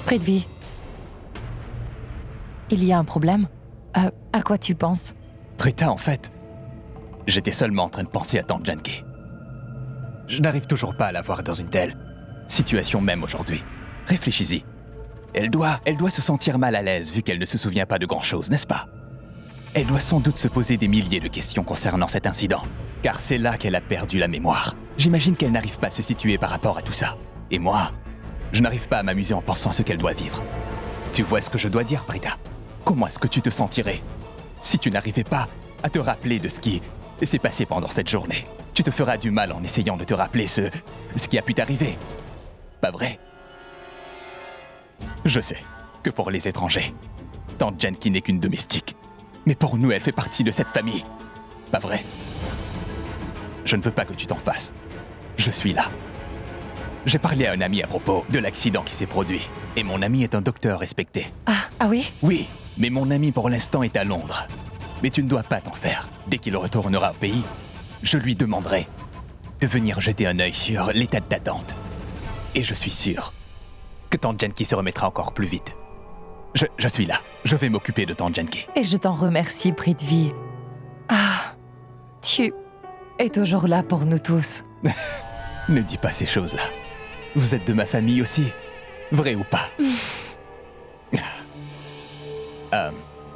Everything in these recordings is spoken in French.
Prithvi, il y a un problème? À quoi tu penses? Prita, en fait, j'étais seulement en train de penser à Tante Janki. Je n'arrive toujours pas à la voir dans une telle situation même aujourd'hui. Réfléchis-y. Elle doit se sentir mal à l'aise vu qu'elle ne se souvient pas de grand-chose, n'est-ce pas? Elle doit sans doute se poser des milliers de questions concernant cet incident, car c'est là qu'elle a perdu la mémoire. J'imagine qu'elle n'arrive pas à se situer par rapport à tout ça. Et moi, je n'arrive pas à m'amuser en pensant à ce qu'elle doit vivre. Tu vois ce que je dois dire, Prita? Comment est-ce que tu te sentirais si tu n'arrivais pas à te rappeler de ce qui s'est passé pendant cette journée? Tu te feras du mal en essayant de te rappeler ce qui a pu t'arriver. Pas vrai? Je sais que pour les étrangers, Tante Janki n'est qu'une domestique. Mais pour nous, elle fait partie de cette famille. Pas vrai? Je ne veux pas que tu t'en fasses. Je suis là. J'ai parlé à un ami à propos de l'accident qui s'est produit. Et mon ami est un docteur respecté. Ah oui? Oui, mais mon ami pour l'instant est à Londres. Mais tu ne dois pas t'en faire. Dès qu'il retournera au pays, je lui demanderai de venir jeter un œil sur l'état de ta tante. Et je suis sûr que Tante Janki se remettra encore plus vite. Je suis là. Je vais m'occuper de Tante Janki. Et je t'en remercie, Prithvi. Tu es toujours là pour nous tous. Ne dis pas ces choses-là. Vous êtes de ma famille aussi. Vrai ou pas?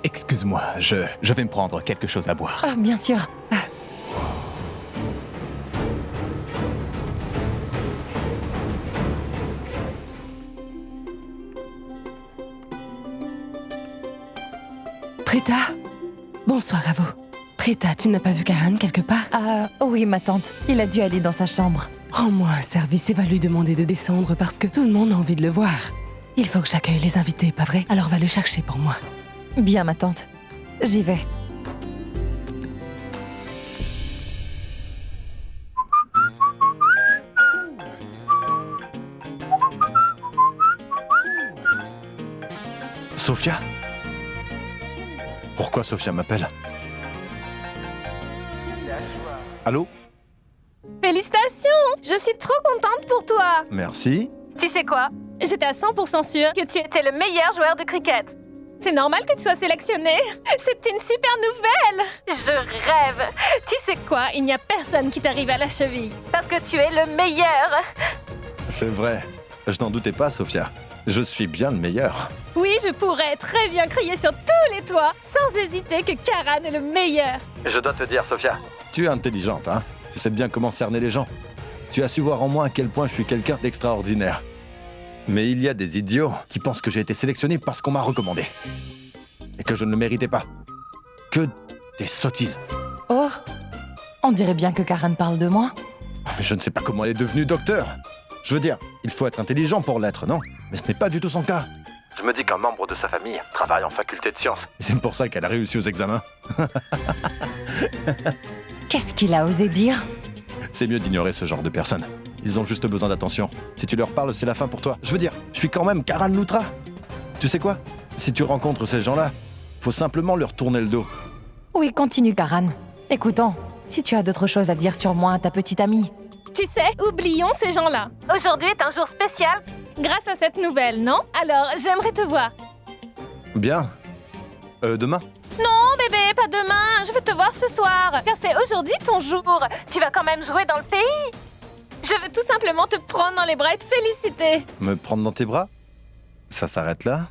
Excuse-moi, je vais me prendre quelque chose à boire. Ah, bien sûr. Prita, bonsoir à vous. Prita, tu n'as pas vu Karan quelque part? Oui, ma tante. Il a dû aller dans sa chambre. Rends-moi un service et va lui demander de descendre parce que tout le monde a envie de le voir. Il faut que j'accueille les invités, pas vrai? Alors va le chercher pour moi. Bien, ma tante. J'y vais. Sophia? Pourquoi Sophia m'appelle? Allô? Félicitations! Je suis trop contente pour toi! Merci. Tu sais quoi? J'étais à 100% sûre que tu étais le meilleur joueur de cricket. C'est normal que tu sois sélectionné. C'est une super nouvelle! Je rêve! Tu sais quoi? Il n'y a personne qui t'arrive à la cheville. Parce que tu es le meilleur! C'est vrai. Je n'en doutais pas, Sophia. Je suis bien le meilleur. Oui, je pourrais très bien crier sur tous les toits, sans hésiter que Karan est le meilleur. Je dois te dire, Sophia, tu es intelligente, hein? Tu sais bien comment cerner les gens. Tu as su voir en moi à quel point je suis quelqu'un d'extraordinaire. Mais il y a des idiots qui pensent que j'ai été sélectionné parce qu'on m'a recommandé. Et que je ne le méritais pas. Que des sottises. Oh, on dirait bien que Karan parle de moi. Je ne sais pas comment elle est devenue docteur. Je veux dire, il faut être intelligent pour l'être, non? Mais ce n'est pas du tout son cas. Je me dis qu'un membre de sa famille travaille en faculté de sciences. Et c'est pour ça qu'elle a réussi aux examens. Qu'est-ce qu'il a osé dire? C'est mieux d'ignorer ce genre de personnes. Ils ont juste besoin d'attention. Si tu leur parles, c'est la fin pour toi. Je veux dire, je suis quand même Karan Luthra. Tu sais quoi? Si tu rencontres ces gens-là, faut simplement leur tourner le dos. Oui, continue, Karan. Écoutons, si tu as d'autres choses à dire sur moi à ta petite amie. Tu sais, oublions ces gens-là. Aujourd'hui est un jour spécial grâce à cette nouvelle, non? Alors, j'aimerais te voir. Bien. Demain? Non, bébé, pas demain. Je veux te voir ce soir, car c'est aujourd'hui ton jour. Tu vas quand même jouer dans le pays. Je veux tout simplement te prendre dans les bras et te féliciter. Me prendre dans tes bras? Ça s'arrête là?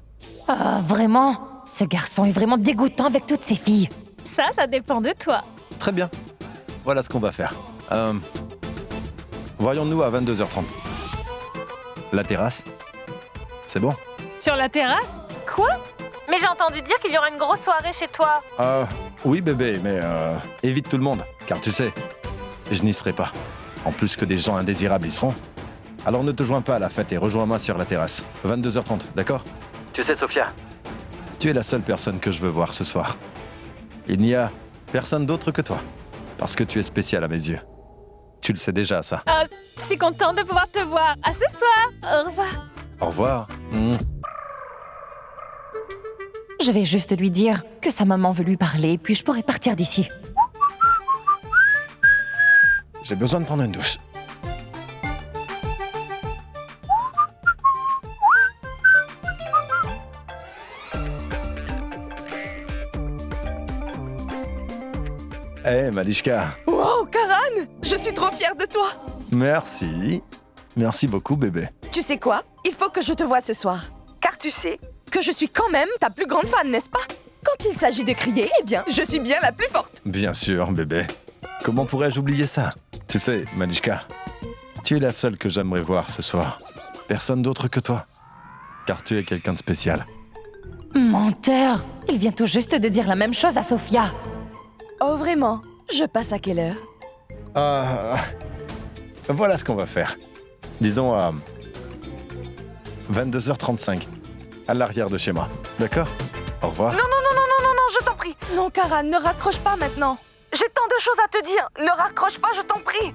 Ah, vraiment? Ce garçon est vraiment dégoûtant avec toutes ces filles. Ça dépend de toi. Très bien. Voilà ce qu'on va faire. Voyons-nous à 22h30. La terrasse? C'est bon? Sur la terrasse? Quoi? Mais j'ai entendu dire qu'il y aura une grosse soirée chez toi. Oui bébé, mais évite tout le monde, car tu sais, je n'y serai pas. En plus que des gens indésirables y seront. Alors ne te joins pas à la fête et rejoins-moi sur la terrasse. 22h30, d'accord? Tu sais, Sophia, tu es la seule personne que je veux voir ce soir. Il n'y a personne d'autre que toi, parce que tu es spécial à mes yeux. Tu le sais déjà, ça. Je suis contente de pouvoir te voir. À ce soir. Au revoir. Au revoir. Je vais juste lui dire que sa maman veut lui parler, puis je pourrai partir d'ici. J'ai besoin de prendre une douche. Hé, Malishka. Wow, Karan! Je suis trop fière de toi! Merci. Merci beaucoup, bébé. Tu sais quoi? Il faut que je te voie ce soir. Car tu sais que je suis quand même ta plus grande fan, n'est-ce pas? Quand il s'agit de crier, eh bien, je suis bien la plus forte. Bien sûr, bébé. Comment pourrais-je oublier ça? Tu sais, Malishka, tu es la seule que j'aimerais voir ce soir. Personne d'autre que toi. Car tu es quelqu'un de spécial. Menteur! Il vient tout juste de dire la même chose à Sophia. Oh, vraiment? Je passe à quelle heure? Voilà ce qu'on va faire. Disons à 22h35, à l'arrière de chez moi. D'accord? Au revoir. Non, je t'en prie. Non, Karan, ne raccroche pas maintenant. J'ai tant de choses à te dire. Ne raccroche pas, je t'en prie.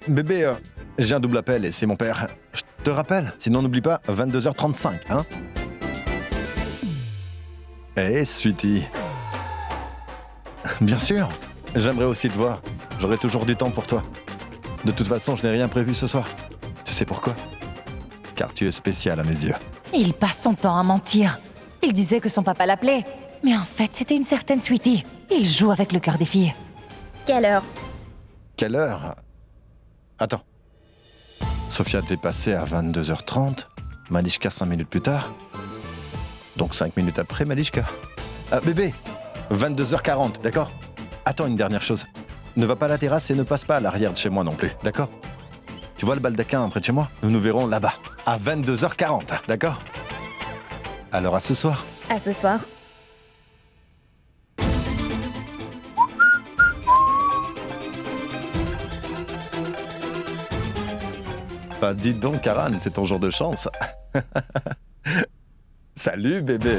Bébé, j'ai un double appel et c'est mon père. Je te rappelle, sinon n'oublie pas, 22h35, hein? Eh, sweetie. Bien sûr, j'aimerais aussi te voir. J'aurai toujours du temps pour toi. De toute façon, je n'ai rien prévu ce soir. Tu sais pourquoi? Car tu es spécial à mes yeux. Il passe son temps à mentir. Il disait que son papa l'appelait. Mais en fait, c'était une certaine Sweetie. Il joue avec le cœur des filles. Quelle heure? Quelle heure? Attends. Sophia t'est passée à 22h30, Malishka 5 minutes plus tard. Donc 5 minutes après Malishka. Bébé, 22h40, d'accord? Attends, une dernière chose. Ne va pas à la terrasse et ne passe pas à l'arrière de chez moi non plus, d'accord? Tu vois le baldaquin près de chez moi? Nous nous verrons là-bas, à 22h40, d'accord? Alors à ce soir. À ce soir. Bah dis donc, Karan, c'est ton jour de chance. Salut, bébé.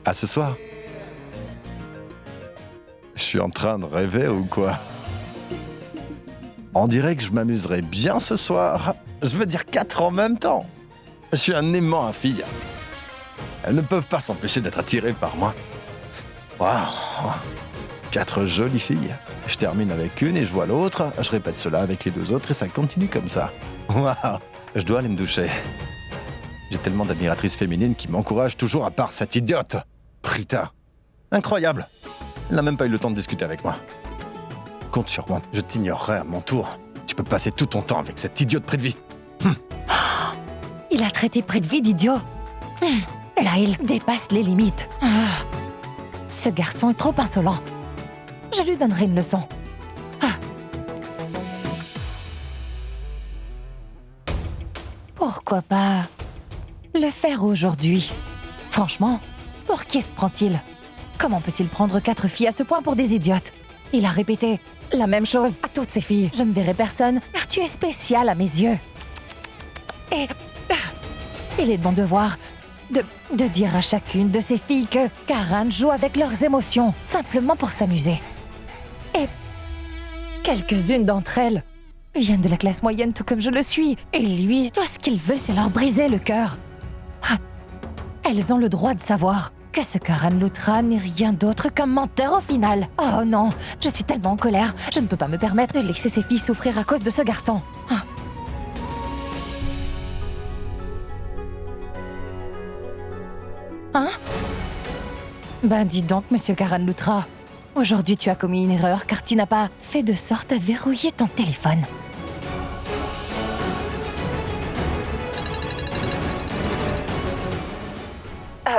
À ce soir. Je suis en train de rêver ou quoi? On dirait que je m'amuserais bien ce soir. Je veux dire 4 en même temps. Je suis un aimant à filles. Elles ne peuvent pas s'empêcher d'être attirées par moi. Waouh! 4 jolies filles. Je termine avec une et je vois l'autre. Je répète cela avec les 2 autres et ça continue comme ça. Waouh! Je dois aller me doucher. J'ai tellement d'admiratrices féminines qui m'encouragent toujours à part cette idiote. Prita. Incroyable. Elle n'a même pas eu le temps de discuter avec moi. Compte sur moi, je t'ignorerai à mon tour. Tu peux passer tout ton temps avec cette idiote près de vie. Il a traité près de vie d'idiot. Là, il dépasse les limites. Ce garçon est trop insolent. Je lui donnerai une leçon. Pourquoi pas le faire aujourd'hui? Franchement, pour qui se prend-il? Comment peut-il prendre 4 filles à ce point pour des idiotes? Il a répété la même chose à toutes ces filles. Je ne verrai personne, car tu es spécial à mes yeux. Et il est de mon devoir de dire à chacune de ces filles que Karan joue avec leurs émotions, simplement pour s'amuser. Et quelques-unes d'entre elles viennent de la classe moyenne tout comme je le suis. Et lui, tout ce qu'il veut, c'est leur briser le cœur. Elles ont le droit de savoir que ce Karan Luthra n'est rien d'autre qu'un menteur au final. Oh non, je suis tellement en colère, je ne peux pas me permettre de laisser ces filles souffrir à cause de ce garçon. Hein? Ben dis donc, monsieur Karan Luthra. Aujourd'hui, tu as commis une erreur car tu n'as pas fait de sorte à verrouiller ton téléphone.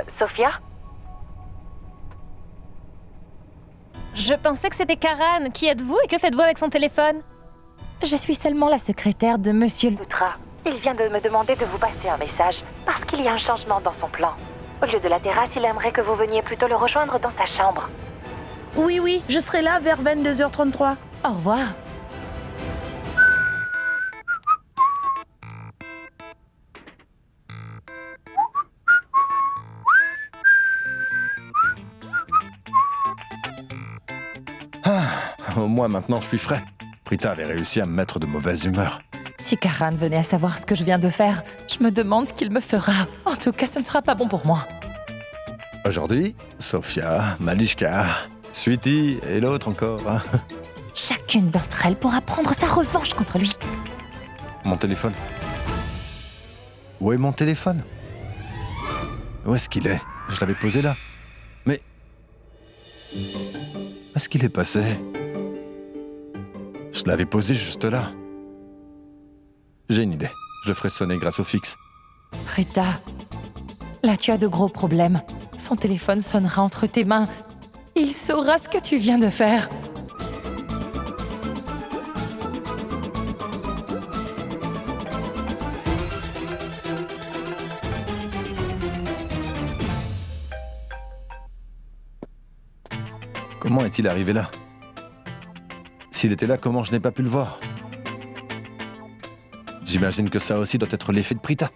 Sophia? Je pensais que c'était Karan. Qui êtes-vous et que faites-vous avec son téléphone? Je suis seulement la secrétaire de monsieur Luthra. Il vient de me demander de vous passer un message parce qu'il y a un changement dans son plan. Au lieu de la terrasse, il aimerait que vous veniez plutôt le rejoindre dans sa chambre. Oui, je serai là vers 22h33. Au revoir. Au moins maintenant je suis frais. Prita avait réussi à me mettre de mauvaise humeur. Si Karan venait à savoir ce que je viens de faire, je me demande ce qu'il me fera. En tout cas, ce ne sera pas bon pour moi. Aujourd'hui, Sophia, Malishka, Sweetie et l'autre encore. Chacune d'entre elles pourra prendre sa revanche contre lui. Mon téléphone. Où est mon téléphone? Où est-ce qu'il est? Je l'avais posé là. Mais... Où est-ce qu'il est passé? Je l'avais posé juste là. J'ai une idée. Je le ferai sonner grâce au fixe. Rita, là tu as de gros problèmes. Son téléphone sonnera entre tes mains. Il saura ce que tu viens de faire. Comment est-il arrivé là? S'il était là, comment je n'ai pas pu le voir? J'imagine que ça aussi doit être l'effet de Prita.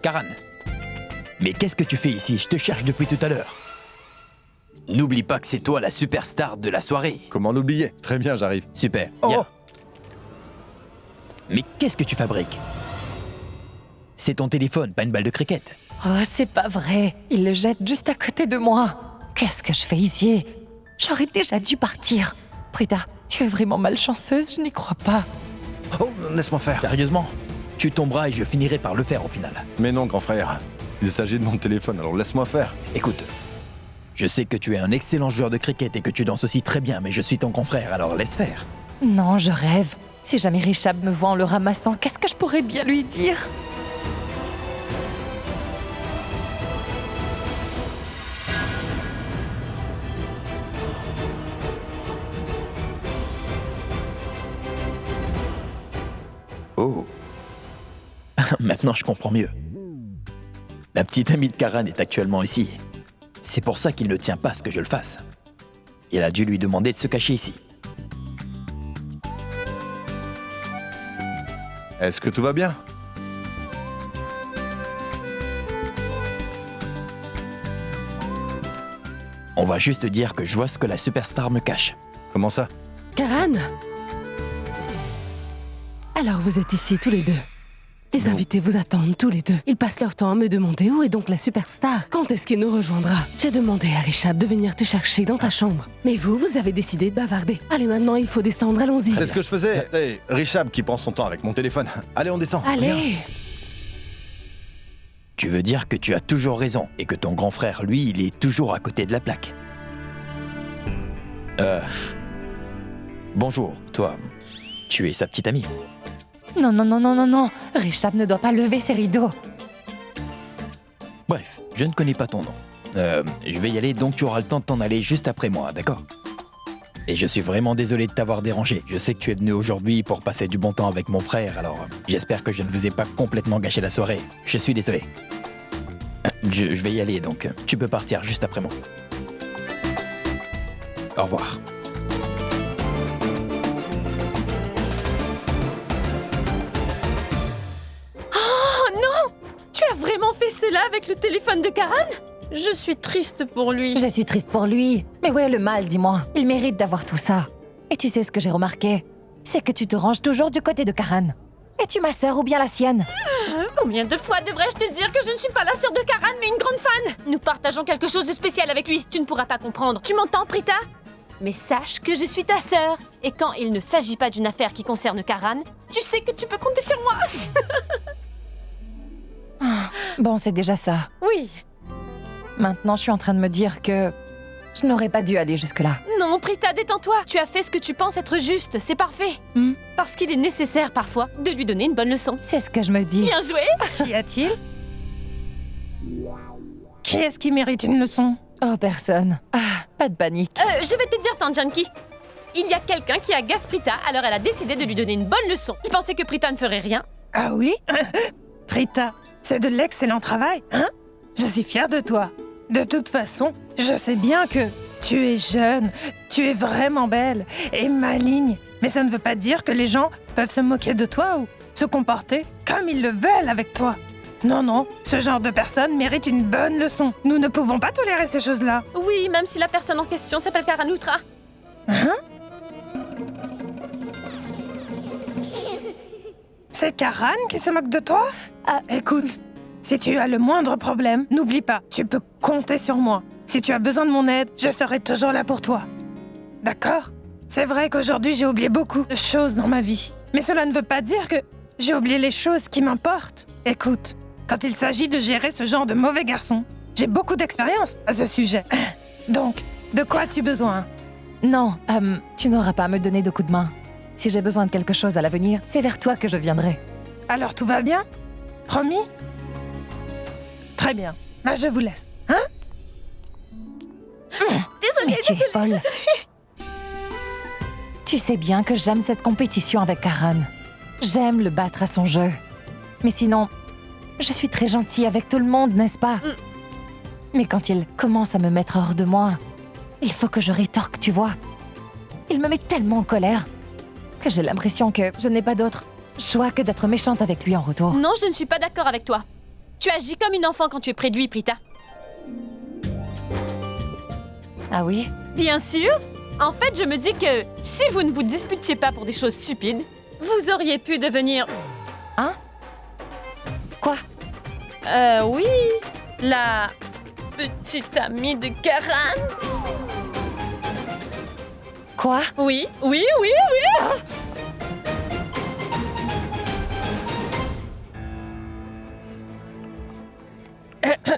Karan, mais qu'est-ce que tu fais ici? Je te cherche depuis tout à l'heure. N'oublie pas que c'est toi la superstar de la soirée. Comment l'oublier? Très bien, j'arrive. Super, Oh. viens. Mais qu'est-ce que tu fabriques? C'est ton téléphone, pas une balle de cricket. Oh, c'est pas vrai. Il le jette juste à côté de moi. Qu'est-ce que je fais ici? J'aurais déjà dû partir. Prita, tu es vraiment malchanceuse, je n'y crois pas. Oh, laisse-moi faire. Sérieusement? Tu tomberas et je finirai par le faire au final. Mais non, grand frère. Il s'agit de mon téléphone, alors laisse-moi faire. Écoute, je sais que tu es un excellent joueur de cricket et que tu danses aussi très bien, mais je suis ton confrère, alors laisse faire. Non, je rêve. Si jamais Richard me voit en le ramassant, qu'est-ce que je pourrais bien lui dire? Oh. Maintenant, je comprends mieux. La petite amie de Karan est actuellement ici. C'est pour ça qu'il ne tient pas à ce que je le fasse. Il a dû lui demander de se cacher ici. Est-ce que tout va bien? On va juste dire que je vois ce que la superstar me cache. Comment ça? Karan! Alors vous êtes ici tous les deux. Les invités vous attendent tous les deux. Ils passent leur temps à me demander où est donc la superstar. Quand est-ce qu'il nous rejoindra? J'ai demandé à Richard de venir te chercher dans ta chambre. Mais vous avez décidé de bavarder. Allez, maintenant il faut descendre, allons-y. C'est ce que je faisais. C'est Richard qui prend son temps avec mon téléphone. Allez, on descend. Viens. Allez! Tu veux dire que tu as toujours raison et que ton grand frère, lui, il est toujours à côté de la plaque. Bonjour, toi. Tu es sa petite amie. Non, non, non, non, non, non. Richard ne doit pas lever ses rideaux. Bref, je ne connais pas ton nom. Je vais y aller, donc tu auras le temps de t'en aller juste après moi, d'accord? Et je suis vraiment désolé de t'avoir dérangé. Je sais que tu es venu aujourd'hui pour passer du bon temps avec mon frère, alors j'espère que je ne vous ai pas complètement gâché la soirée. Je suis désolé. Je vais y aller, donc tu peux partir juste après moi. Au revoir. Tu as vraiment fait cela avec le téléphone de Karan? Je suis triste pour lui. Je suis triste pour lui. Mais où est le mal, dis-moi? Il mérite d'avoir tout ça. Et tu sais ce que j'ai remarqué? C'est que tu te ranges toujours du côté de Karan. Es-tu ma sœur ou bien la sienne? Combien de fois devrais-je te dire que je ne suis pas la sœur de Karan, mais une grande fan? Nous partageons quelque chose de spécial avec lui. Tu ne pourras pas comprendre. Tu m'entends, Prita? Mais sache que je suis ta sœur. Et quand il ne s'agit pas d'une affaire qui concerne Karan, tu sais que tu peux compter sur moi. Bon, c'est déjà ça. Oui. Maintenant, je suis en train de me dire que je n'aurais pas dû aller jusque-là. Non, Prita, détends-toi. Tu as fait ce que tu penses être juste. C'est parfait. Parce qu'il est nécessaire parfois de lui donner une bonne leçon. C'est ce que je me dis. Bien joué. Qu'y a-t-il? Qui est-ce qui mérite une leçon? Oh, personne. Ah, pas de panique. Je vais te dire, Tante Janki. Il y a quelqu'un qui agace Prita, alors elle a décidé de lui donner une bonne leçon. Il pensait que Prita ne ferait rien. Ah oui? Prita, c'est de l'excellent travail, hein? Je suis fière de toi. De toute façon, je sais bien que tu es jeune, tu es vraiment belle et maligne. Mais ça ne veut pas dire que les gens peuvent se moquer de toi ou se comporter comme ils le veulent avec toi. Non, non, ce genre de personne mérite une bonne leçon. Nous ne pouvons pas tolérer ces choses-là. Oui, même si la personne en question s'appelle Karanoutra. Hein? C'est Karan qui se moque de toi? Ah, écoute, si tu as le moindre problème, n'oublie pas, tu peux compter sur moi. Si tu as besoin de mon aide, je serai toujours là pour toi. D'accord? C'est vrai qu'aujourd'hui, j'ai oublié beaucoup de choses dans ma vie. Mais cela ne veut pas dire que j'ai oublié les choses qui m'importent. Écoute, quand il s'agit de gérer ce genre de mauvais garçon, j'ai beaucoup d'expérience à ce sujet. Donc, de quoi as-tu besoin? Non, tu n'auras pas à me donner de coups de main. Si j'ai besoin de quelque chose à l'avenir, c'est vers toi que je viendrai. Alors tout va bien? Promis? Très bien. Bah, je vous laisse. Hein? Mais tu es folle. Tu sais bien que j'aime cette compétition avec Karan. J'aime le battre à son jeu. Mais sinon, je suis très gentille avec tout le monde, n'est-ce pas? Mais quand il commence à me mettre hors de moi, il faut que je rétorque, tu vois. Il me met tellement en colère que j'ai l'impression que je n'ai pas d'autre choix que d'être méchante avec lui en retour. Non, je ne suis pas d'accord avec toi. Tu agis comme une enfant quand tu es près de lui, Prita. Ah oui? Bien sûr. En fait, je me dis que si vous ne vous disputiez pas pour des choses stupides, vous auriez pu devenir... Hein? Quoi? Oui. La petite amie de Karan. Quoi? Oui.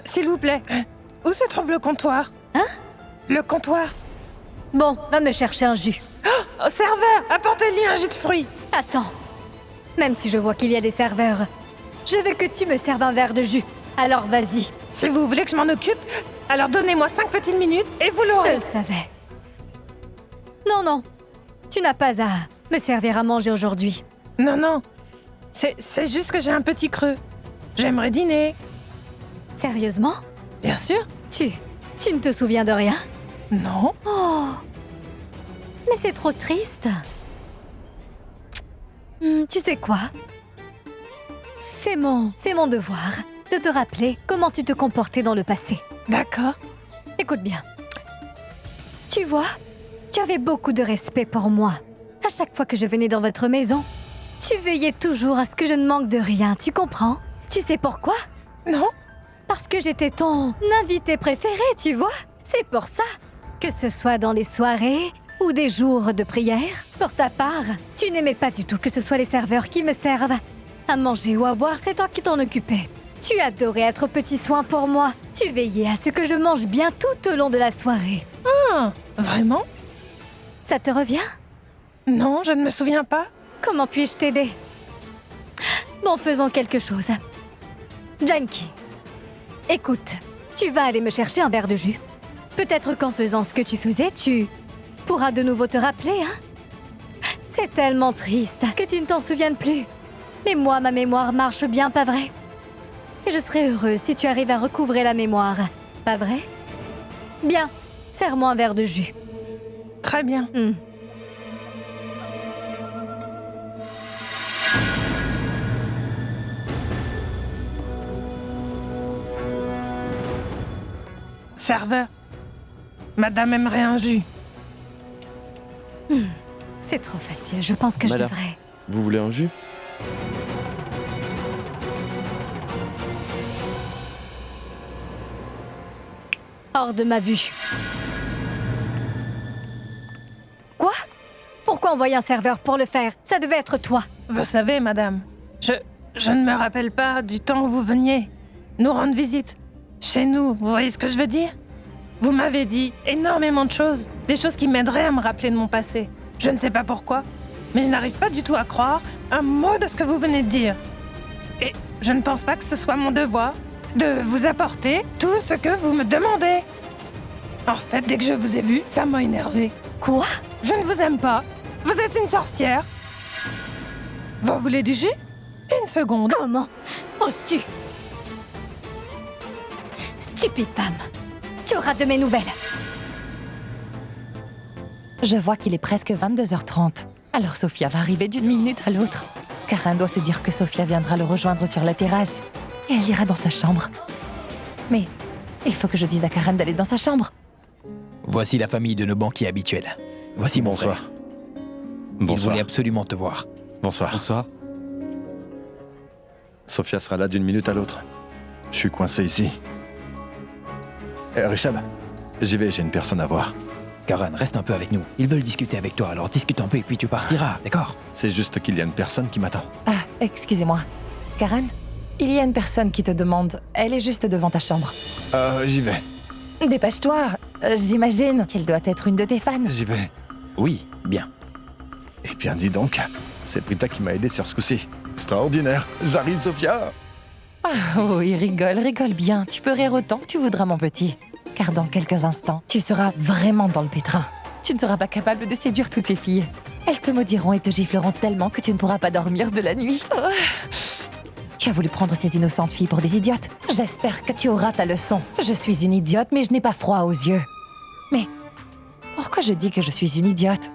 S'il vous plaît, où se trouve le comptoir? Hein? Le comptoir. Bon, va me chercher un jus. Oh, serveur, apportez-lui un jus de fruits. Attends. Même si je vois qu'il y a des serveurs, je veux que tu me serves un verre de jus. Alors vas-y. Si vous voulez que je m'en occupe, alors donnez-moi 5 petites minutes et vous Je l'aurez. le savais. Non, tu n'as pas à me servir à manger aujourd'hui. Non. C'est juste que j'ai un petit creux. J'aimerais dîner. Sérieusement? Bien sûr. Tu ne te souviens de rien? Non. Oh. Mais c'est trop triste. Tu sais quoi? C'est mon devoir de te rappeler comment tu te comportais dans le passé. D'accord. Écoute bien. Tu vois, tu avais beaucoup de respect pour moi. À chaque fois que je venais dans votre maison, tu veillais toujours à ce que je ne manque de rien, tu comprends? Tu sais pourquoi? Non. Parce que j'étais ton invité préféré, tu vois? C'est pour ça. Que ce soit dans les soirées ou des jours de prière, pour ta part, tu n'aimais pas du tout que ce soit les serveurs qui me servent. À manger ou à boire, c'est toi qui t'en occupais. Tu adorais être petit soin pour moi. Tu veillais à ce que je mange bien tout au long de la soirée. Ah, vraiment? Ça te revient? Non, je ne me souviens pas. Comment puis-je t'aider? Bon, faisons quelque chose. Janky, écoute, tu vas aller me chercher un verre de jus. Peut-être qu'en faisant ce que tu faisais, tu pourras de nouveau te rappeler, hein? C'est tellement triste que tu ne t'en souviennes plus. Mais moi, ma mémoire marche bien, pas vrai? Et je serais heureuse si tu arrives à recouvrer la mémoire, pas vrai? Bien, serre-moi un verre de jus. Très bien. Serveur, madame aimerait un jus. C'est trop facile, je pense que je Madame. devrais. Vous voulez un jus? Hors de ma vue. Quoi? Pourquoi envoyer un serveur pour le faire? Ça devait être toi. Vous savez, madame, je ne me rappelle pas du temps où vous veniez nous rendre visite. Chez nous, vous voyez ce que je veux dire? Vous m'avez dit énormément de choses, des choses qui m'aideraient à me rappeler de mon passé. Je ne sais pas pourquoi, mais je n'arrive pas du tout à croire un mot de ce que vous venez de dire. Et je ne pense pas que ce soit mon devoir de vous apporter tout ce que vous me demandez. En fait, dès que je vous ai vu, ça m'a énervé. Quoi? Je ne vous aime pas. Vous êtes une sorcière. Vous voulez du jus? Une seconde. Comment oses-tu? Stupide femme. Tu auras de mes nouvelles. Je vois qu'il est presque 22h30. Alors Sophia va arriver d'une minute à l'autre. Karan doit se dire que Sophia viendra le rejoindre sur la terrasse. Et elle ira dans sa chambre. Mais il faut que je dise à Karan d'aller dans sa chambre. Voici la famille de nos banquiers habituels. Voici mon Bonsoir. frère. Il Bonsoir. voulait absolument te voir. Bonsoir. Bonsoir. Sophia sera là d'une minute à l'autre. Je suis coincé ici. Richard, j'y vais, j'ai une personne à voir. Karan, reste un peu avec nous. Ils veulent discuter avec toi, alors discute un peu et puis tu partiras, d'accord? C'est juste qu'il y a une personne qui m'attend. Ah, excusez-moi. Karen, il y a une personne qui te demande. Elle est juste devant ta chambre. J'y vais. Dépêche-toi. J'imagine qu'elle doit être une de tes fans. J'y vais. Oui, bien. Eh bien, dis donc, c'est Prita qui m'a aidé sur ce coup-ci. Extraordinaire. J'arrive, Sophia. Oui, rigole bien. Tu peux rire autant que tu voudras, mon petit. Car dans quelques instants, tu seras vraiment dans le pétrin. Tu ne seras pas capable de séduire toutes ces filles. Elles te maudiront et te gifleront tellement que tu ne pourras pas dormir de la nuit. Oh. Tu as voulu prendre ces innocentes filles pour des idiotes. J'espère que tu auras ta leçon. Je suis une idiote, mais je n'ai pas froid aux yeux. Mais pourquoi je dis que je suis une idiote?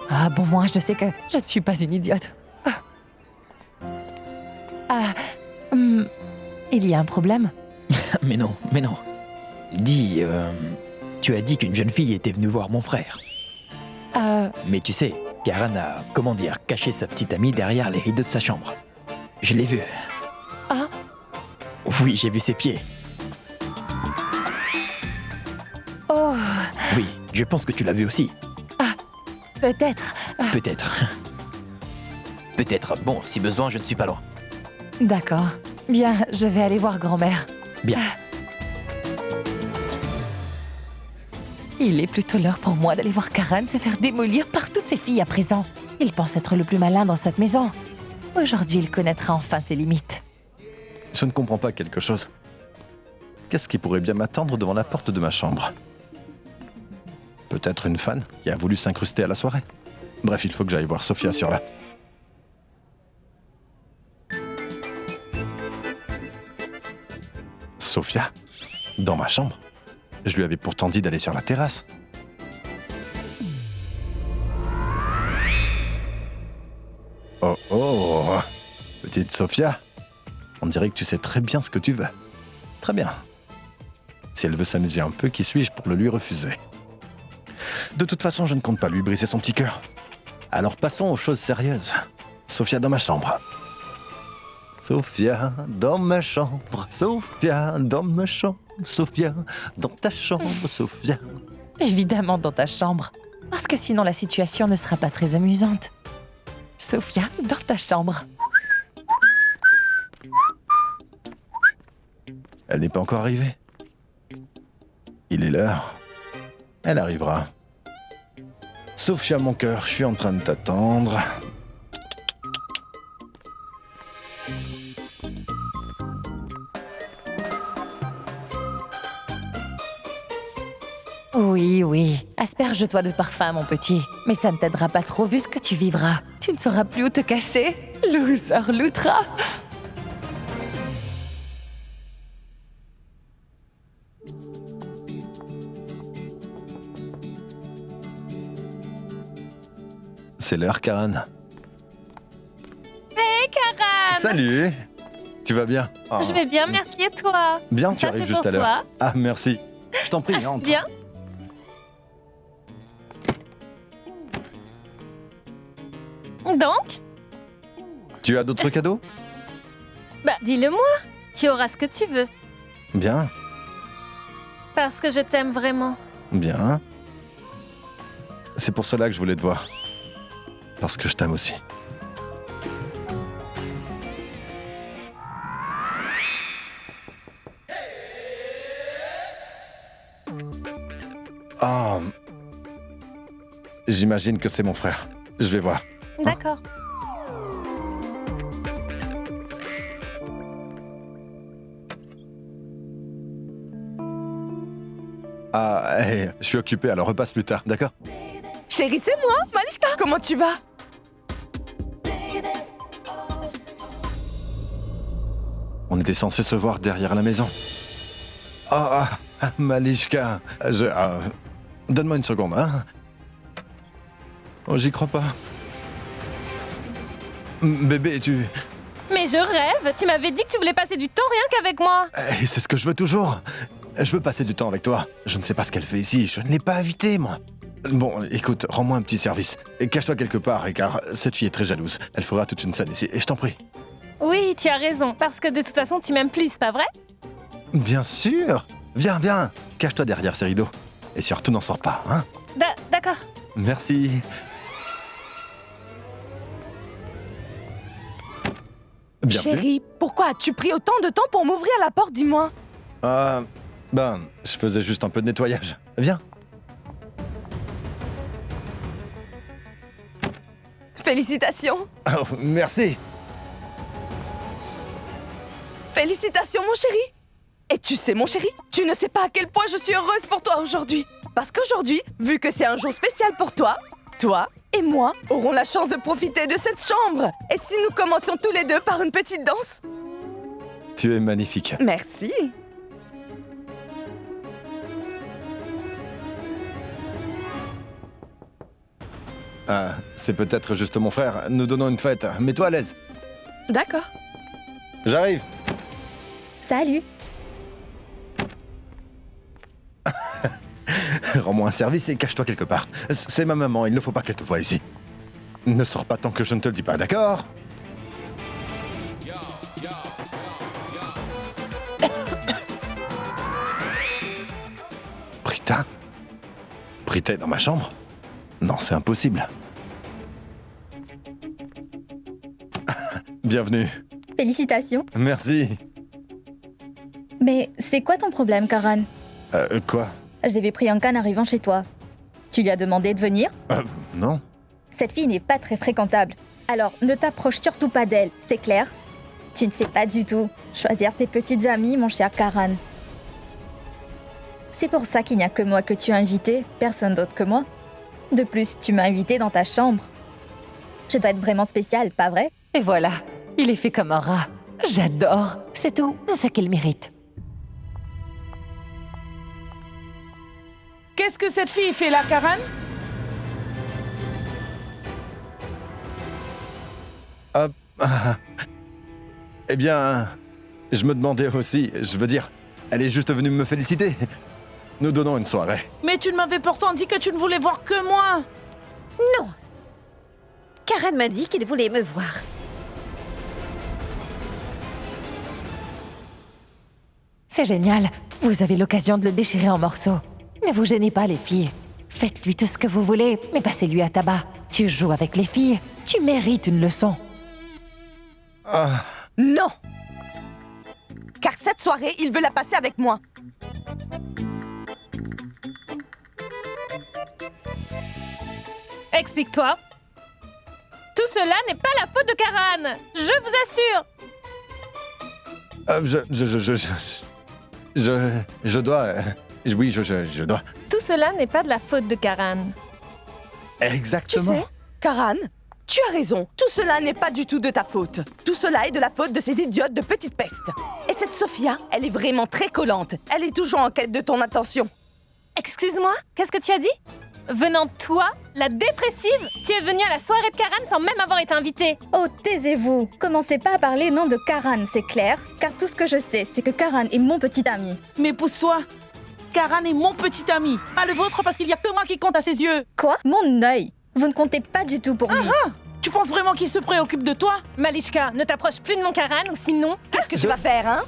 Ah bon, moi, je sais que je ne suis pas une idiote. Il y a un problème? Mais non. Dis, tu as dit qu'une jeune fille était venue voir mon frère. Mais tu sais, Karen a, caché sa petite amie derrière les rideaux de sa chambre. Je l'ai vue. Ah? Oui, j'ai vu ses pieds. Oh, Oui, je pense que tu l'as vu aussi. peut-être. Peut-être. Peut-être. Bon, si besoin, je ne suis pas loin. D'accord. Bien, je vais aller voir grand-mère. Bien. Il est plutôt l'heure pour moi d'aller voir Karen se faire démolir par toutes ces filles à présent. Il pense être le plus malin dans cette maison. Aujourd'hui, il connaîtra enfin ses limites. Je ne comprends pas quelque chose. Qu'est-ce qui pourrait bien m'attendre devant la porte de ma chambre? Peut-être une fan qui a voulu s'incruster à la soirée. Bref, il faut que j'aille voir Sophia sur là. Sophia? Dans ma chambre? Je lui avais pourtant dit d'aller sur la terrasse. Oh, petite Sophia, on dirait que tu sais très bien ce que tu veux. Très bien. Si elle veut s'amuser un peu, qui suis-je pour le lui refuser? De toute façon, je ne compte pas lui briser son petit cœur. Alors passons aux choses sérieuses. Sophia dans ma chambre. Sophia dans ma chambre. Sophia dans ma chambre. Sophia dans ta chambre, Sophia. Évidemment dans ta chambre. Parce que sinon la situation ne sera pas très amusante. Sophia, dans ta chambre. Elle n'est pas encore arrivée. Il est l'heure. Elle arrivera. Sophia, mon cœur, je suis en train de t'attendre. Oui. Asperge-toi de parfum, mon petit. Mais ça ne t'aidera pas trop vu ce que tu vivras. Tu ne sauras plus où te cacher. Loser l'outra. C'est l'heure, Karen. Hey, Karen! Salut! Tu vas bien? Oh. Je vais bien, merci, et toi? Bien, tu Ça, arrives c'est juste pour à l'heure. toi. Ah, merci. Je t'en prie, entre. Bien. Donc? Tu as d'autres cadeaux? Bah, dis-le-moi. Tu auras ce que tu veux. Bien, Parce que je t'aime vraiment. bien. C'est pour cela que je voulais te voir. Parce que je t'aime aussi. Ah. J'imagine que c'est mon frère. Je vais voir. D'accord. Ah, je suis occupé, alors repasse plus tard, d'accord? Chérie, c'est moi, Malishka. Comment tu vas? On était censé se voir derrière la maison. Malishka, donne-moi une seconde, hein? Oh, j'y crois pas. Bébé, tu... Mais je rêve. Tu m'avais dit que tu voulais passer du temps rien qu'avec moi. C'est ce que je veux toujours. Je veux passer du temps avec toi. Je ne sais pas ce qu'elle fait ici, je ne l'ai pas invitée, moi. Bon, écoute, rends-moi un petit service. Et cache-toi quelque part, car cette fille est très jalouse. Elle fera toute une scène ici, et je t'en prie. Oui, tu as raison. Parce que de toute façon, tu m'aimes plus, pas vrai? Bien sûr. Viens, cache-toi derrière ces rideaux. Et surtout, n'en sors pas, hein? D'accord. Merci. Bienvenue. Chérie, pourquoi as-tu pris autant de temps pour m'ouvrir la porte, dis-moi? Je faisais juste un peu de nettoyage. Viens. Félicitations. Oh, merci. Félicitations, mon chéri. Et tu sais, mon chéri, tu ne sais pas à quel point je suis heureuse pour toi aujourd'hui. Parce qu'aujourd'hui, vu que c'est un jour spécial pour toi, toi et moi aurons la chance de profiter de cette chambre. Et si nous commencions tous les deux par une petite danse? Tu es magnifique. Merci. Ah, c'est peut-être juste mon frère. Nous donnons une fête. Mets-toi à l'aise. D'accord. J'arrive. Salut. Rends-moi un service et cache-toi quelque part. C'est ma maman, il ne faut pas qu'elle te voie ici. Ne sors pas tant que je ne te le dis pas, d'accord? Prita? Prita est dans ma chambre? Non, c'est impossible. Bienvenue. Félicitations. Merci. Mais c'est quoi ton problème, Karan? Quoi? J'ai vu Priyanka en arrivant chez toi. Tu lui as demandé de venir? Non. Cette fille n'est pas très fréquentable. Alors, ne t'approche surtout pas d'elle, c'est clair? Tu ne sais pas du tout choisir tes petites amies, mon cher Karan. C'est pour ça qu'il n'y a que moi que tu as invité, personne d'autre que moi. De plus, tu m'as invité dans ta chambre. Je dois être vraiment spéciale, pas vrai? Et voilà, il est fait comme un rat. J'adore. C'est tout ce qu'il mérite. Qu'est-ce que cette fille fait là, Karan? Eh bien, je me demandais aussi, je veux dire, elle est juste venue me féliciter. Nous donnons une soirée. Mais tu ne m'avais pourtant dit que tu ne voulais voir que moi. Non. Karen m'a dit qu'il voulait me voir. C'est génial. Vous avez l'occasion de le déchirer en morceaux. Ne vous gênez pas, les filles. Faites-lui tout ce que vous voulez, mais passez-lui à tabac. Tu joues avec les filles. Tu mérites une leçon. Non. Car cette soirée, il veut la passer avec moi. Explique-toi. Tout cela n'est pas la faute de Karan. Je vous assure. Je dois... oui, je dois... Tout cela n'est pas de la faute de Karan. Tu Exactement. sais, Karan, tu as raison. Tout cela n'est pas du tout de ta faute. Tout cela est de la faute de ces idiotes de petite peste. Et cette Sophia, elle est vraiment très collante. Elle est toujours en quête de ton attention. Excuse-moi, qu'est-ce que tu as dit? Venant de toi, la dépressive, tu es venue à la soirée de Karan sans même avoir été invitée. Oh, taisez-vous. Commencez pas à parler nom de Karan, c'est clair? Car tout ce que je sais, c'est que Karan est mon petit ami. Mais pousse-toi. Karan est mon petit ami. Pas le vôtre parce qu'il n'y a que moi qui compte à ses yeux. Quoi? Mon œil. Vous ne comptez pas du tout pour lui. Tu penses vraiment qu'il se préoccupe de toi? Malishka, ne t'approche plus de mon Karan ou sinon... Qu'est-ce que tu vas faire, hein?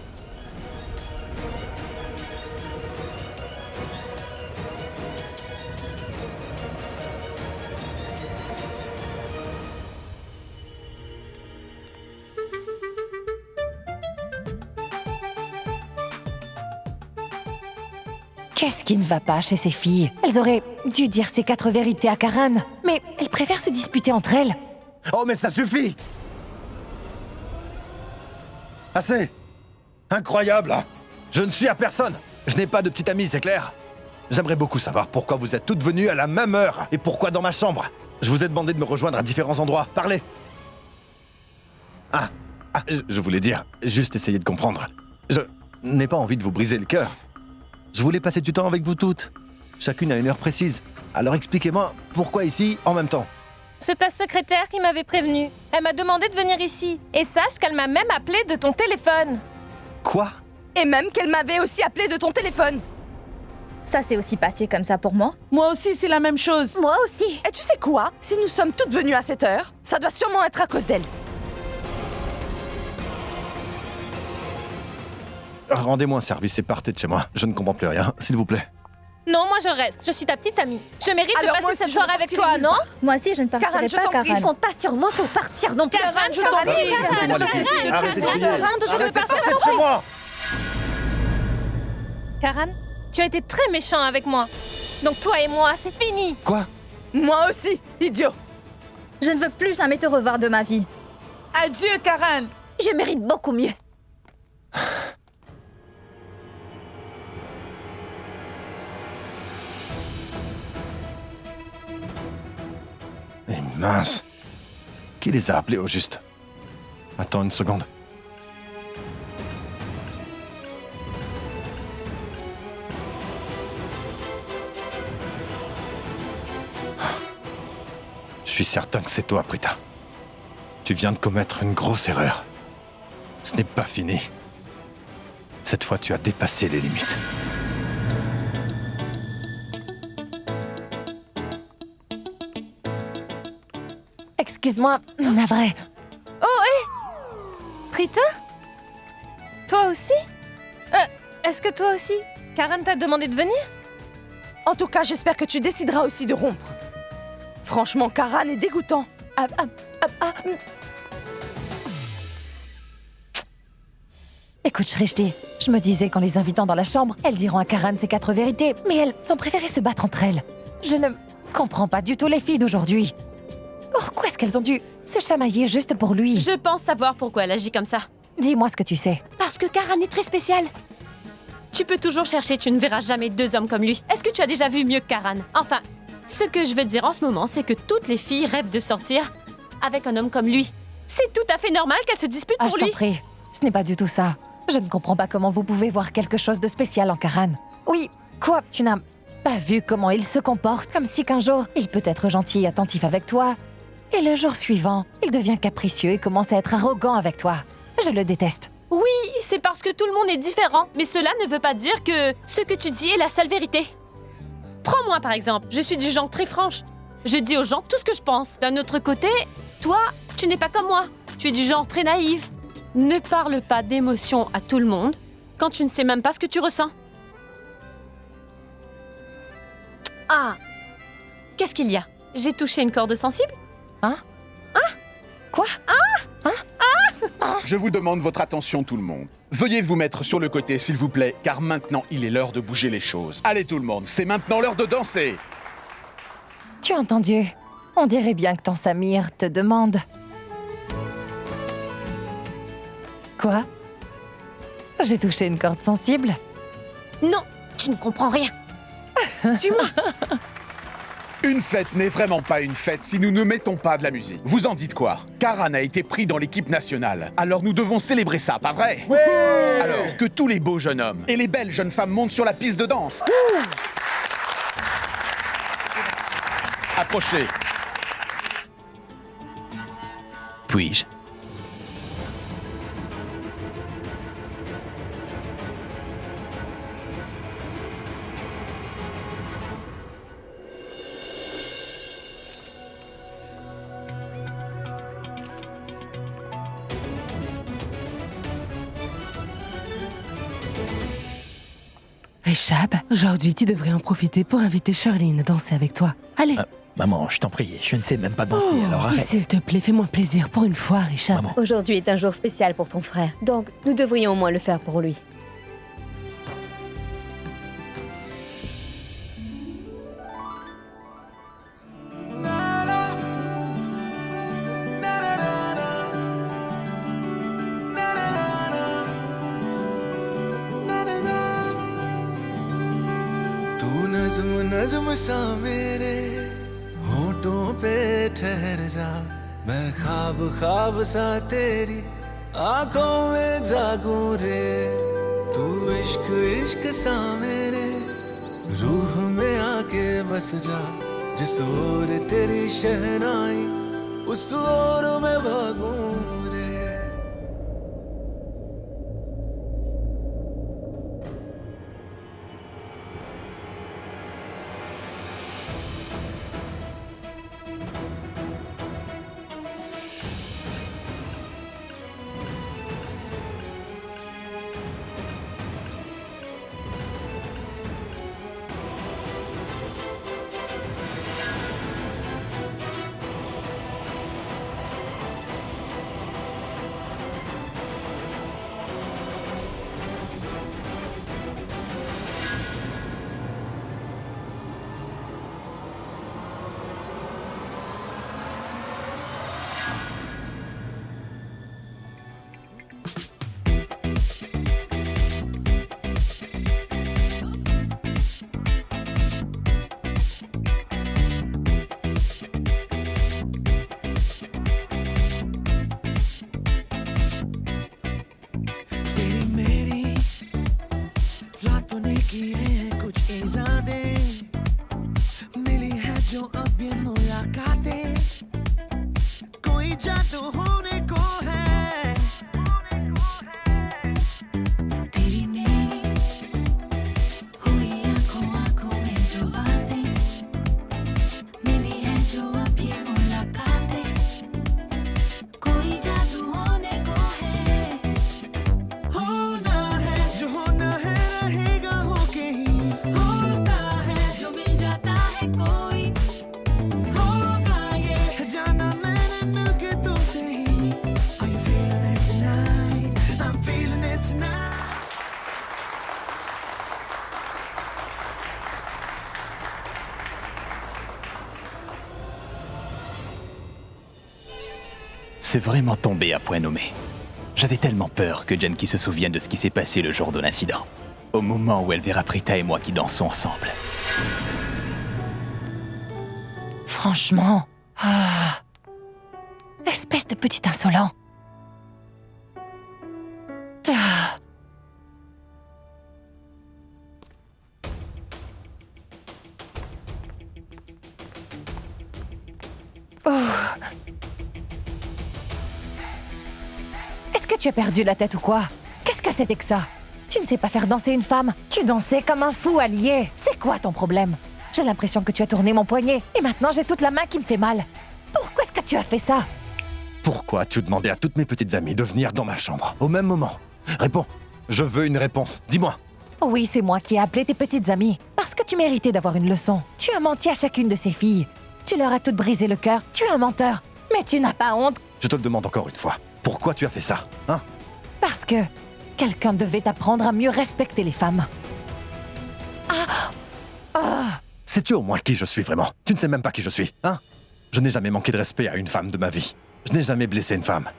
Qu'est-ce qui ne va pas chez ces filles? Elles auraient dû dire ces 4 vérités à Karan. Mais elles préfèrent se disputer entre elles. Oh, mais ça suffit! Assez! Incroyable, hein? Je ne suis à personne! Je n'ai pas de petite amie, c'est clair? J'aimerais beaucoup savoir pourquoi vous êtes toutes venues à la même heure et pourquoi dans ma chambre. Je vous ai demandé de me rejoindre à différents endroits. Parlez! Je voulais dire, juste essayer de comprendre. Je n'ai pas envie de vous briser le cœur. Je voulais passer du temps avec vous toutes. Chacune à une heure précise. Alors expliquez-moi, pourquoi ici en même temps? C'est ta secrétaire qui m'avait prévenue. Elle m'a demandé de venir ici. Et sache qu'elle m'a même appelé de ton téléphone. Quoi? Et même qu'elle m'avait aussi appelé de ton téléphone. Ça s'est aussi passé comme ça pour moi. Moi aussi, c'est la même chose. Moi aussi. Et tu sais quoi? Si nous sommes toutes venues à cette heure, ça doit sûrement être à cause d'elle. Rendez-moi un service et partez de chez moi. Je ne comprends plus rien, s'il vous plaît. Non, moi je reste. Je suis ta petite amie. Je mérite Alors, de moi passer aussi, cette je veux soirée avec partir toi, nulle non? part. Moi aussi, je ne partirai Karan, je pas, t'en prie, Karan. Compte pas sur moi pour partir non plus. Karan, je t'en Karan, prie. Arrêtez-moi, les filles. Arrêtez de crier. je veux partir. Sortez de chez moi. Karan, tu as été très méchant avec moi. Donc toi et moi, c'est fini. Quoi? Moi aussi, idiot. Je ne veux plus jamais te revoir de ma vie. Adieu, Karan. Je mérite beaucoup mieux. Et mince. Qui les a appelés au juste? Attends une seconde. Je suis certain que c'est toi, Prita. Tu viens de commettre une grosse erreur. Ce n'est pas fini. Cette fois, tu as dépassé les limites. Excuse-moi, navré. Prita? Toi aussi? Est-ce que toi aussi, Karan t'a demandé de venir? En tout cas, j'espère que tu décideras aussi de rompre. Franchement, Karan est dégoûtant. Écoute, Shrishti, je me disais qu'en les invitant dans la chambre, elles diront à Karan ses 4 vérités, mais elles ont préféré se battre entre elles. Je ne comprends pas du tout les filles d'aujourd'hui. Pourquoi est-ce qu'elles ont dû se chamailler juste pour lui? Je pense savoir pourquoi elle agit comme ça. Dis-moi ce que tu sais. Parce que Karan est très spécial. Tu peux toujours chercher, tu ne verras jamais 2 hommes comme lui. Est-ce que tu as déjà vu mieux que Karan? Enfin, ce que je veux dire en ce moment, c'est que toutes les filles rêvent de sortir avec un homme comme lui. C'est tout à fait normal qu'elles se disputent Ah, pour je t'en lui. prie. Ce n'est pas du tout ça. Je ne comprends pas comment vous pouvez voir quelque chose de spécial en Karan. Oui, quoi? Tu n'as pas vu comment il se comporte? Comme si qu'un jour, il peut être gentil et attentif avec toi. Et le jour suivant, il devient capricieux et commence à être arrogant avec toi. Je le déteste. Oui, c'est parce que tout le monde est différent. Mais cela ne veut pas dire que ce que tu dis est la seule vérité. Prends-moi par exemple, je suis du genre très franche. Je dis aux gens tout ce que je pense. D'un autre côté, toi, tu n'es pas comme moi. Tu es du genre très naïf. Ne parle pas d'émotions à tout le monde quand tu ne sais même pas ce que tu ressens. Ah, qu'est-ce qu'il y a? J'ai touché une corde sensible? Quoi? Je vous demande votre attention, tout le monde. Veuillez vous mettre sur le côté, s'il vous plaît, car maintenant, il est l'heure de bouger les choses. Allez, tout le monde, c'est maintenant l'heure de danser. Tu as entendu? On dirait bien que ton Samir te demande. Quoi? J'ai touché une corde sensible? Non, tu ne comprends rien. Suis-moi. Une fête n'est vraiment pas une fête si nous ne mettons pas de la musique. Vous en dites quoi? Karan a été pris dans l'équipe nationale. Alors nous devons célébrer ça, pas vrai? Ouais. Alors que tous les beaux jeunes hommes et les belles jeunes femmes montent sur la piste de danse. Approchez. Puis-je? Reshab, aujourd'hui, tu devrais en profiter pour inviter Charlene à danser avec toi. Allez. Maman, je t'en prie, je ne sais même pas danser, alors oui, arrête. s'il te plaît, fais-moi plaisir pour une fois, Reshab. Maman. Aujourd'hui est un jour spécial pour ton frère, donc nous devrions au moins le faire pour lui. तू नज़्म नज़्म सा मेरे होठों पे ठहर जा मैं ख्वाब ख्वाब सा तेरी आंखों में जागूं रे तू इश्क इश्क सा मेरे रूह में आके बस जा जिस ओर तेरी शहनाई उस ओर मैं भागूं रे किए हैं कुछ इरादे मिली है जो अब ये मुलाकातें कोई जादू होने को है तेरी मेरी हुई आंखों आंखों में जो बातें मिली है जो अब ये मुलाकातें कोई जादू होने को है होना है जो होना है रहेगा होके ही होता है जो मिल जाता है कोई होगा ये जाना मैंने मिलके तुमसे ही Are you feeling it tonight? I'm feeling it tonight. C'est vraiment tombé à point nommé. J'avais tellement peur que Janky se souvienne de ce qui s'est passé le jour de l'incident. Au moment où elle verra Prita et moi qui dansons ensemble. Franchement. Ah. Espèce de petit insolent. Ah. Oh. Est-ce que tu as perdu la tête ou quoi? Qu'est-ce que c'était que ça? Tu ne sais pas faire danser une femme. Tu dansais comme un fou allié. C'est quoi ton problème? J'ai l'impression que tu as tourné mon poignet. Et maintenant, j'ai toute la main qui me fait mal. Pourquoi est-ce que tu as fait ça? Pourquoi as-tu demandé à toutes mes petites amies de venir dans ma chambre au même moment? Réponds. Je veux une réponse. Dis-moi. Oui, c'est moi qui ai appelé tes petites amies. Parce que tu méritais d'avoir une leçon. Tu as menti à chacune de ces filles. Tu leur as toutes brisé le cœur. Tu es un menteur. Mais tu n'as pas honte. Je te le demande encore une fois. Pourquoi tu as fait ça, hein? Parce que quelqu'un devait t'apprendre à mieux respecter les femmes. Ah! Ah! Sais-tu au moins qui je suis vraiment? Tu ne sais même pas qui je suis, hein? Je n'ai jamais manqué de respect à une femme de ma vie. Je n'ai jamais blessé une femme.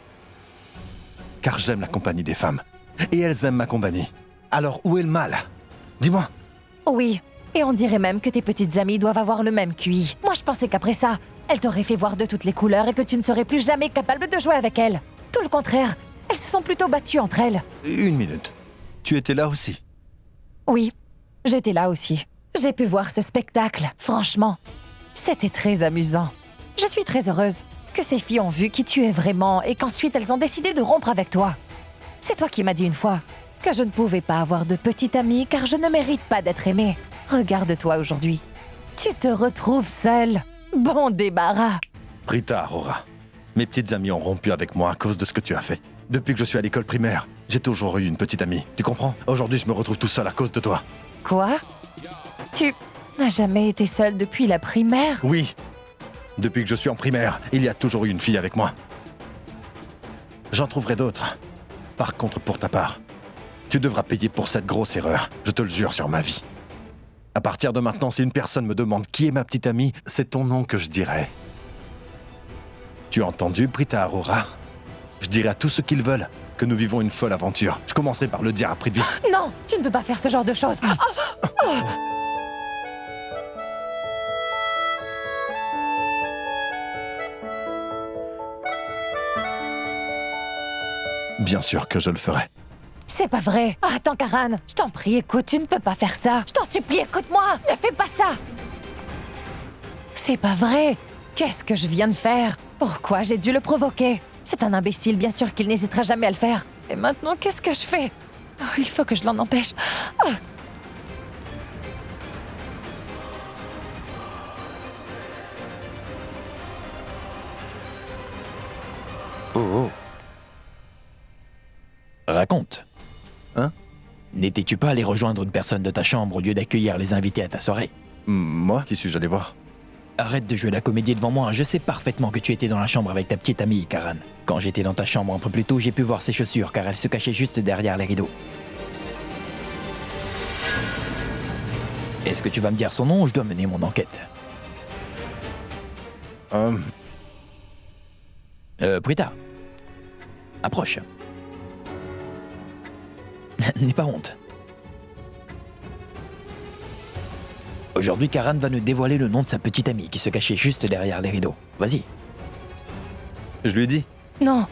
Car j'aime la compagnie des femmes. Et elles aiment ma compagnie. Alors où est le mal? Dis-moi. Oui, et on dirait même que tes petites amies doivent avoir le même QI. Moi, je pensais qu'après ça, elles t'auraient fait voir de toutes les couleurs et que tu ne serais plus jamais capable de jouer avec elles. Tout le contraire, elles se sont plutôt battues entre elles. Une minute. Tu étais là aussi? Oui, j'étais là aussi. J'ai pu voir ce spectacle, franchement. C'était très amusant. Je suis très heureuse que ces filles ont vu qui tu es vraiment et qu'ensuite elles ont décidé de rompre avec toi. C'est toi qui m'as dit une fois que je ne pouvais pas avoir de petite amie car je ne mérite pas d'être aimée. Regarde-toi aujourd'hui. Tu te retrouves seule. Bon débarras. Prita Aurora, mes petites amies ont rompu avec moi à cause de ce que tu as fait. Depuis que je suis à l'école primaire, j'ai toujours eu une petite amie. Tu comprends? Aujourd'hui, je me retrouve tout seul à cause de toi. Quoi? Tu n'as jamais été seule depuis la primaire? Oui. Depuis que je suis en primaire, il y a toujours eu une fille avec moi. J'en trouverai d'autres. Par contre, pour ta part, tu devras payer pour cette grosse erreur. Je te le jure sur ma vie. À partir de maintenant, si une personne me demande qui est ma petite amie, c'est ton nom que je dirai. Tu as entendu, Prita Aurora? Je dirai à tous ceux qu'ils veulent que nous vivons une folle aventure. Je commencerai par le dire à prix de vie. Non, tu ne peux pas faire ce genre de choses. Bien sûr que je le ferai. C'est pas vrai. Ah, attends, Karan, je t'en prie, écoute, tu ne peux pas faire ça. Je t'en supplie, écoute-moi. Ne fais pas ça. C'est pas vrai. Qu'est-ce que je viens de faire? Pourquoi j'ai dû le provoquer? C'est un imbécile, bien sûr qu'il n'hésitera jamais à le faire. Et maintenant, qu'est-ce que je fais? Oh, il faut que je l'en empêche. Oh. Oh. Raconte. Hein? N'étais-tu pas allé rejoindre une personne de ta chambre au lieu d'accueillir les invités à ta soirée? Moi? Qui suis-je allé voir? Arrête de jouer la comédie devant moi, je sais parfaitement que tu étais dans la chambre avec ta petite amie, Karan. Quand j'étais dans ta chambre un peu plus tôt, j'ai pu voir ses chaussures car elles se cachaient juste derrière les rideaux. Est-ce que tu vas me dire son nom ou je dois mener mon enquête? Prita. Approche. N'aie pas honte. Aujourd'hui, Karan va nous dévoiler le nom de sa petite amie qui se cachait juste derrière les rideaux. Vas-y. Je lui ai dit. Non.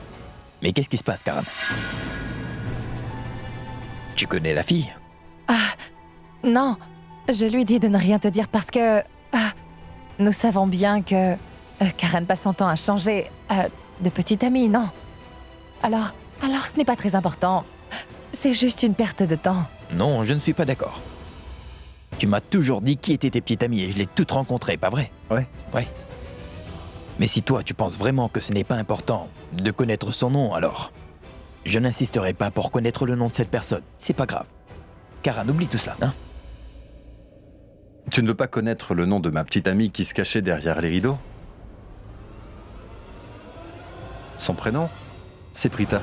Mais qu'est-ce qui se passe, Karan? Tu connais la fille? Ah, Non, je lui dis de ne rien te dire parce que... nous savons bien que... Karen passe son temps à changer de petite amie, non? Alors ce n'est pas très important. C'est juste une perte de temps. Non, je ne suis pas d'accord. Tu m'as toujours dit qui étaient tes petites amies et je l'ai toutes rencontrées, pas vrai? Ouais. Ouais. Mais si toi, tu penses vraiment que ce n'est pas important de connaître son nom, alors... Je n'insisterai pas pour connaître le nom de cette personne. C'est pas grave. Karen, oublie tout ça, hein? Tu ne veux pas connaître le nom de ma petite amie qui se cachait derrière les rideaux? Son prénom, c'est Prita.